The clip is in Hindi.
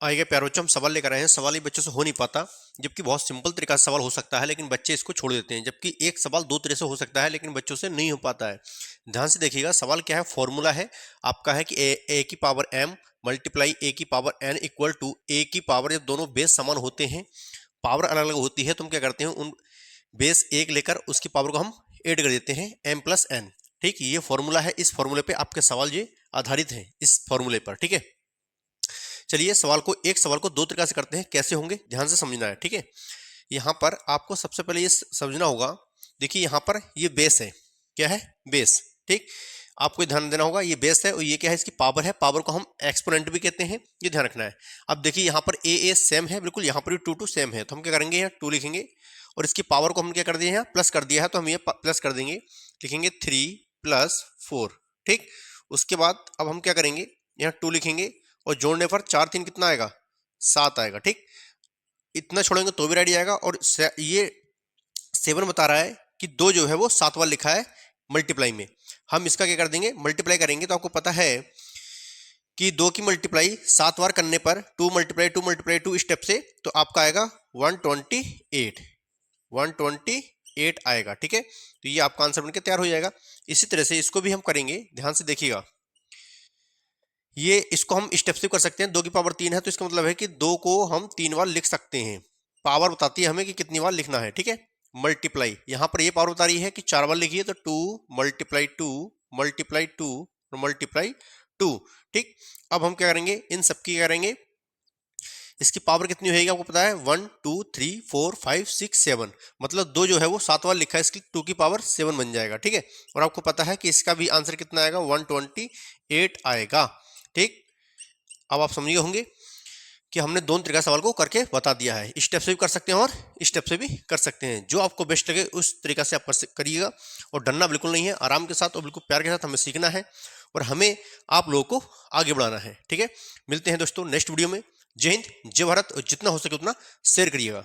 आगे प्यारे बच्चों हम सवाल लेकर आए हैं। सवाल ये बच्चों से हो नहीं पाता, जबकि बहुत सिंपल तरीका से सवाल हो सकता है, लेकिन बच्चे इसको छोड़ देते हैं। जबकि एक सवाल दो तरह से हो सकता है, लेकिन बच्चों से नहीं हो पाता है। ध्यान से देखिएगा, सवाल क्या है। फॉर्मूला है आपका है कि ए की पावर m मल्टीप्लाई ए की पावर n इक्वल टू ए की पावर, जब दोनों बेस समान होते हैं, पावर अलग अलग होती है, तो हम क्या करते हैं, उन बेस एक लेकर उसकी पावर को हम ऐड कर देते हैं m प्लस n। ठीक, ये फॉर्मूला है। इस फॉर्मूले पे आपके सवाल ये आधारित है, इस फॉर्मूले पर। ठीक है, चलिए एक सवाल को दो तरीके से करते हैं, कैसे होंगे ध्यान से समझना है। ठीक है, यहाँ पर आपको सबसे पहले ये समझना होगा। देखिए यहाँ पर ये बेस है, क्या है, बेस। ठीक, आपको ध्यान देना होगा, ये बेस है और ये क्या है, इसकी पावर है। पावर को हम एक्सपोनेंट भी कहते हैं, ये ध्यान रखना है। अब देखिए यहाँ पर ए सेम है बिल्कुल, यहाँ पर भी टू सेम है, तो हम क्या करेंगे, यहाँ 2 लिखेंगे और इसकी पावर को हम क्या कर दिए, यहाँ प्लस कर दिया है, तो हम ये प्लस कर देंगे, लिखेंगे 3 + 4। ठीक, उसके बाद अब हम क्या करेंगे, यहाँ 2 लिखेंगे और जोड़ने पर 4 3 कितना आएगा, 7 आएगा। ठीक, इतना छोड़ेंगे तो भी रेडी आएगा। और ये 7 बता रहा है कि 2 जो है वो 7 बार लिखा है मल्टीप्लाई में। हम इसका क्या कर देंगे, मल्टीप्लाई करेंगे, तो आपको पता है कि 2 की मल्टीप्लाई 7 बार करने पर 2 × 2 स्टेप से, तो आपका आएगा 128 आएगा। ठीक है, तो ये आपका आंसर बनकर तैयार हो जाएगा। इसी तरह से इसको भी हम करेंगे, ध्यान से देखिएगा। ये इसको हम स्टेप से कर सकते हैं। 2 की पावर 3 है, तो इसका मतलब है कि 2 को हम 3 बार लिख सकते हैं। पावर बताती है हमें कि कितनी बार लिखना है। ठीक है, मल्टीप्लाई, यहां पर ये पावर बता रही है कि 4 बार लिखिए, तो 2 × 2 × 2 और मल्टीप्लाई 2। ठीक, अब हम क्या करेंगे, इन सबकी करेंगे, इसकी पावर कितनी होगी आपको पता है, 1 2 3 4 5 6 7, मतलब 2 जो है वो 7 बार लिखा है, इसकी 2 की पावर 7 बन जाएगा। ठीक है, और आपको पता है कि इसका भी आंसर कितना आएगा, 128 आएगा। ठीक, अब आप समझिए होंगे कि हमने दोनों तरीका सवाल को करके बता दिया है। स्टेप से भी कर सकते हैं और स्टेप से भी कर सकते हैं, जो आपको बेस्ट लगे उस तरीका से आप करिएगा। और डरना बिल्कुल नहीं है, आराम के साथ और बिल्कुल प्यार के साथ हमें सीखना है और हमें आप लोगों को आगे बढ़ाना है। ठीक है, मिलते हैं दोस्तों नेक्स्ट वीडियो में। जय हिंद, जय भारत, और जितना हो सके उतना शेयर करिएगा।